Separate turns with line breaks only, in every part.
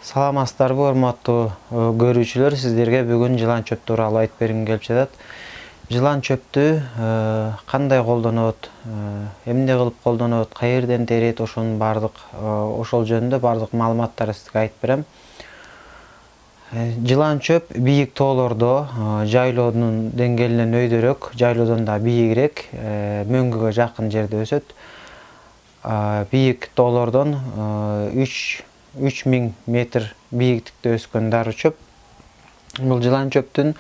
Саламатсыздарбы, урматтуу көрүүчүлөр, сиздерге бүгүн жылан чөп тууралуу айтып бергим келип жатат. Жылан чөптү кандай колдонот, эмне кылып колдонот, каерден терет, ошонун бардык ошол жөнүндө бардык маалыматтарды сизге айтып берем. Жылан чөп бийик тоолордо, жайлоонун деңгээлинен өйдөрөөк, жайлоодон да бийигирээк, мөңгүгө жакын жерде өсөт. Бийик тоолордон 3000 метр бийиктикте өскөн дары чөп. Бул жылан чөптүн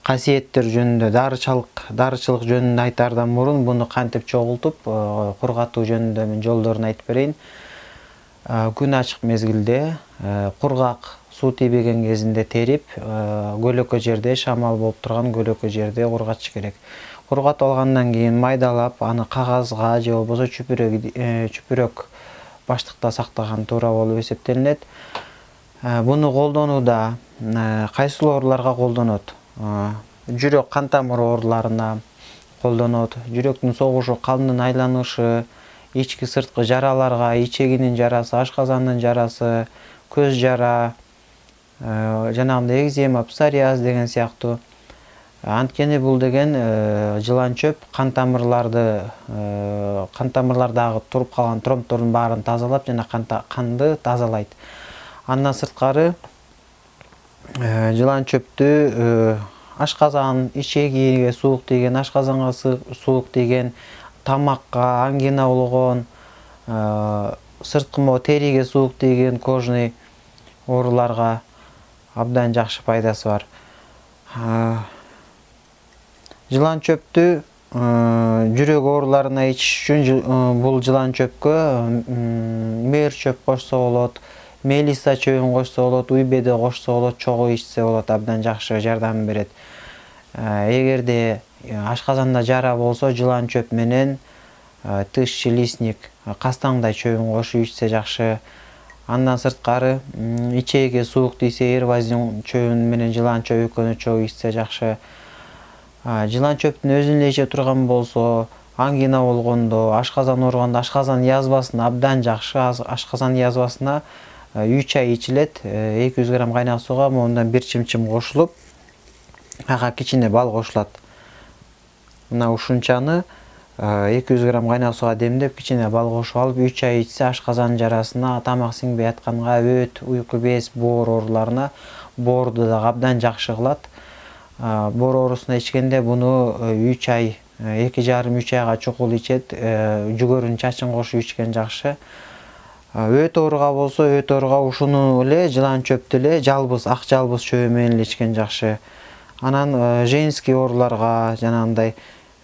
касиеттери жөнүндө, дарычылык жөнүндө айтаардан мурун буну кантип чогултуп, кургатуу жөнүндө мен жолдорун айтып берейин. Күн ачык мезгилде, кургак суу тийбеген кезинде терип, көлөкө жерде, шамал болуп турган көлөкө жерде кургатыш керек. Кургатып алгандан кийин майдалап, аны кагазга же болбосо чүпүрөк баштыкта сактаган туура болуп эсептелинет. Буну колдонууда кайсыл ооруларга колдонот? Жүрөк кан тамыр ооруларына колдонот, жүрөктүн согушу, кандын айланышы, ички сырткы жараларга, ичегинин жарасы, ашказандын жарасы, көз жара, жанагындай экзема, псориаз деген сыяктуу. Анткени бул деген жылан чөп кан тамырлардагы туруп калган тромбдордун баарын тазалап жана канды тазалайт. Андан сырткары жылан чөптү ашказан, ичегиге суук тийген, ашказанга суук тийген, тамакка, ангина болгон, сырткы териге суук тийген кожный ооруларга абдан жакшы пайдасы бар. Жылан чөптү жүрөк ооруларына ичиш үчүн бул жылан чөпкө мээр чөп кошсо болот, мелиса чөбүн кошсо болот, уйбеде кошсо болот, чогуу ичсе болот, абдан жакшы жардам берет. Эгерде ашказанда жара болсо, жылан чөп менен тысчы листник, кастаңдай чөбүн кошуп ичсе жакшы. Андан сырткары ичеге суук тийсе, эрвазин чөбүн менен жылан чөп экөөнү чогуу ичсе жакшы. Жылан чөптүн өзүн эле иче турган болсо, ангина болгондо, ашказан ооруганда ашказан язвасына абдан жакшы. Ашказан язвасына 3 ай ичилет, 200 грамм кайнак сууга мондан 1 чымчым кошулуп, ага кичине бал кошулат. Мына ушунчаны 200 грамм кайнак сууга демдеп, кичине бал кошуп алып 3 ай ичсе, ашказан жарасына, тамак сиңбей атканга, өт, уйку без, боор ооруларына, боорду да абдан жакшы кылат. Боор оорусуна ичкенде буну 3 ай, 2,5-3 айга чукул ичет, жүгөрүнүн чачын кошуп ичкен жакшы. Өт ооруга болсо, өт ооруга ушуну эле жылан чөптү эле жалбыз, ак жалбыз чөбү менен эле ичкен жакшы. Анан женский ооруларга, жанагындай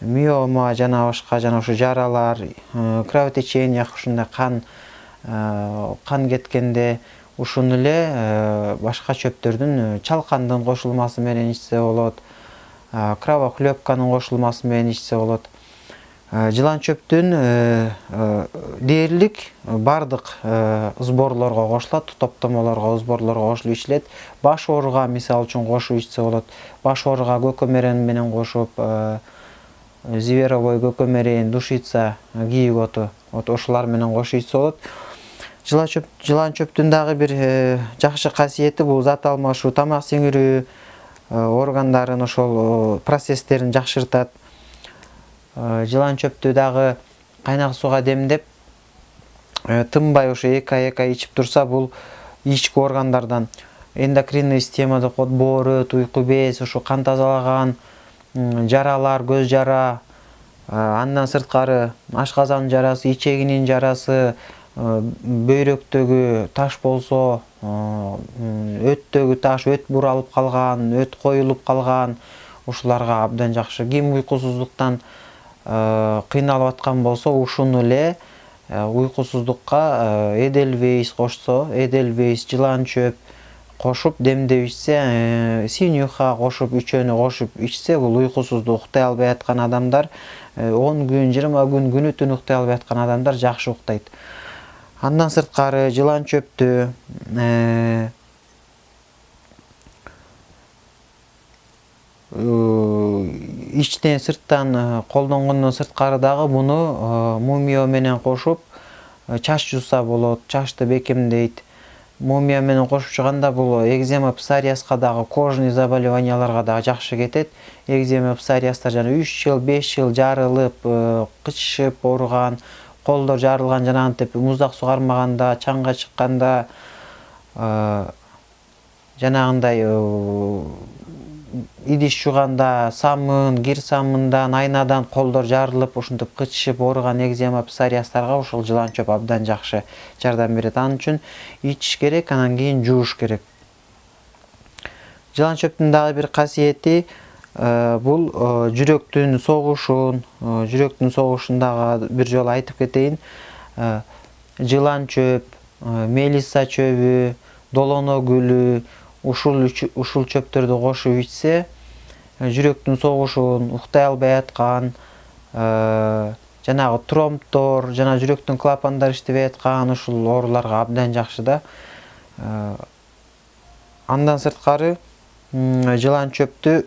миома жана башка жана ушу жаралар, кровотечение, ушундай кан кеткенде ушуну эле башка чөптөрдүн чалкандын кошулмасы менен ичсе болот, кровохлёбканын кошулмасы менен ичсе болот. Жылан чөптүн дээрлик бардык сборлорго кошулат, топтомолорго, сборлорго кошулуп ичилет. Баш ооруга мисалы үчүн кошуп ичсе болот. Баш ооруга көкөмөрөн менен кошуп, зверовой көкөмөрөн, душица, кийик оту, ошолар менен кошуп ичсе болот. Жылан чөптүн дагы бир жакшы касиети бул зат алмашуу, тамак сиңирүү органдарын, ошол процесстерин жакшыртат. Жылан чөптү дагы кайнак сууга демдеп, тынбай ушу 2 ай ичип турса, бул ички органдардан эндокринный система деп коет, боор, өт, уйку без, ушу кан тазалаган жаралар, көз жара, андан сырткары ашказан жарасы, ичегинин жарасы, бөйрөктөгү таш болсо, өттөгү таш, өт буралып калган, өт коюлуп калган, ушуларга абдан жакшы. Ким уйкусуздуктан кыйналып аткан болсо, ушуну эле уйкусуздукка эдельвейс кошсо, эдельвейс, жылан чөп кошуп демдеп ичсе, синюха кошуп, үчөөнү кошуп ичсе, бул уйкусуздук уктай албай аткан адамдар 10 күн, 20 күн күнү түн уктай албай аткан адамдар жакшы уктайт. Андан сырткары жылан чөптү ичтен сырттан колдонгондон сырткары дагы буну мумио менен кошуп чач жууса болот, чачты бекемдейт. мумия менен кошуп чыганда бул экзема псориазга дагы кожный заболеванияларга дагы жакшы кетет. Экзема псориаздар жана 3 жыл, 5 жыл жарылып, кычышып ооруган, колдор жарылган жана антип муздак суу кармаганда, чаңга чыкканда жанагындай идиш жуганда, самын, кир самындан, айнадан колдор жарылып, ушинтип кычышып ооруган экзема псориаздарга ушул жылан чөп абдан жакшы жардам берет. Анын үчүн ичиш керек, анан кийин жууш керек. Жылан чөптүн дагы бир касиети бул жүрөктүн согушун дагы бир жолу айтып кетейин. Жылан чөп, мелиса чөбү, долоно гүлү, ушул чөптөрдү кошуп ичсе, жүрөктүн согушун, уктай албай аткан, жанагы тромбдор жана жүрөктүн клапандары иштебей аткан ушул ооруларга абдан жакшы да. Андан сырткары жылан чөптү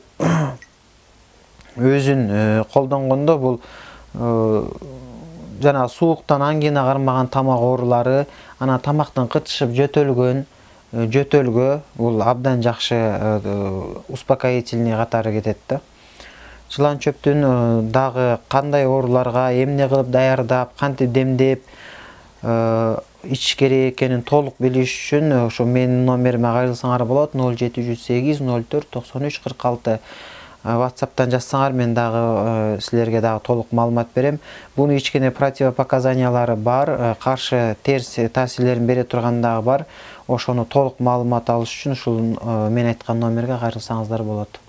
өзүн колдонгондо бул жана сууктан ангина кармаган тамак оорулары, анан тамактан кычышып жөтөлгө бул абдан жакшы успокоительный катары кетет да. Жылан чөптүн дагы кандай ооруларга эмне кылып даярдап, кантип демдеп ичиш керек экенин толук билиш үчүн ошо менин номериме кайрылсаңар болот. 0708 04 93 46 WhatsApp'tan жазсаңар, мен дагы силерге дагы толук маалымат берем. Бунун ичкене противопоказаниялары бар, каршы терс таасирлерин бере турган дагы бар. Ошону толук маалымат алыш үчүн ушул мен айткан номерге кайрылсаңыздар болот.